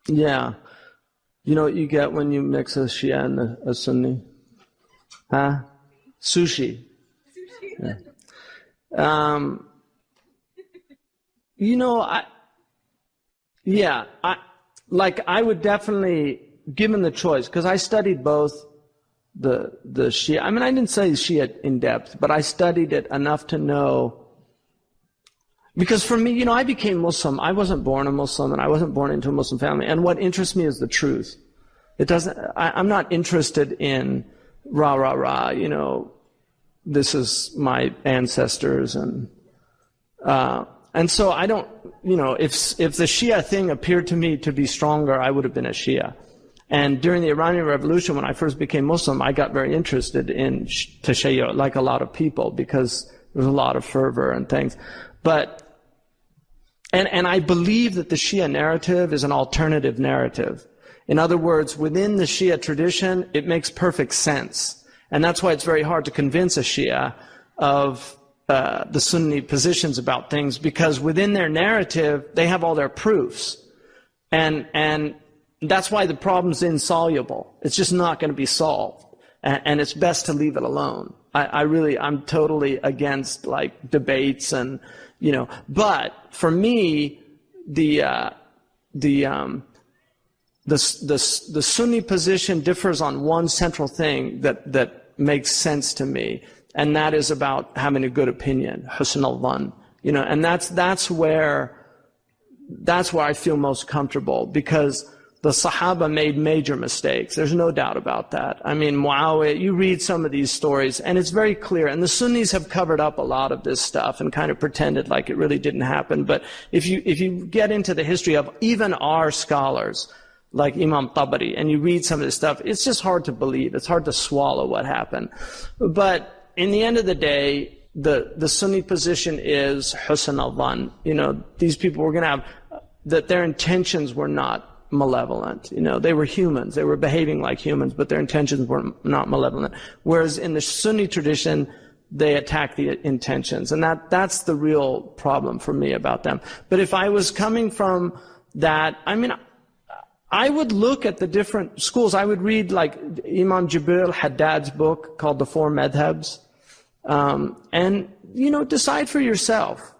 Yeah. You know what you get when you mix a Shia and a Sunni? Huh? Sushi. Yeah. You know, I would definitely, given the choice, because I studied both the Shia. I mean, I didn't study Shia in depth, but I studied it enough to know. Because for me, you know, I became Muslim. I wasn't born a Muslim, and I wasn't born into a Muslim family. And what interests me is the truth. It doesn't. I'm not interested in rah rah rah. You know, this is my ancestors, and so I don't. You know, if the Shia thing appeared to me to be stronger, I would have been a Shia. And during the Iranian Revolution, when I first became Muslim, I got very interested in Tashayyu, like a lot of people, because there was a lot of fervor and things. But and I believe that the Shia narrative is an alternative narrative. In other words, within the Shia tradition, it makes perfect sense. And that's why it's very hard to convince a Shia of the Sunni positions about things, because within their narrative, they have all their proofs. And that's why the problem's insoluble. It's just not going to be solved. And it's best to leave it alone. I'm totally against like debates and, you know, but for me, the Sunni position differs on one central thing that makes sense to me, and that is about having a good opinion, husn al-dhann, you know, and that's where I feel most comfortable, because the Sahaba made major mistakes. There's no doubt about that. I mean, Muawiyah, you read some of these stories, and it's very clear. And the Sunnis have covered up a lot of this stuff and kind of pretended like it really didn't happen. But if you get into the history of even our scholars, like Imam Tabari, and you read some of this stuff, it's just hard to believe. It's hard to swallow what happened. But in the end of the day, the Sunni position is husn al-dhann. You know, these people were going to have, that their intentions were not malevolent. You know, they were humans. They were behaving like humans, but their intentions were not malevolent. Whereas in the Sunni tradition, they attack the intentions. And that's the real problem for me about them. But if I was coming from that, I mean, I would look at the different schools. I would read like Imam Jibril Haddad's book called The Four Madhabs. And, you know, decide for yourself.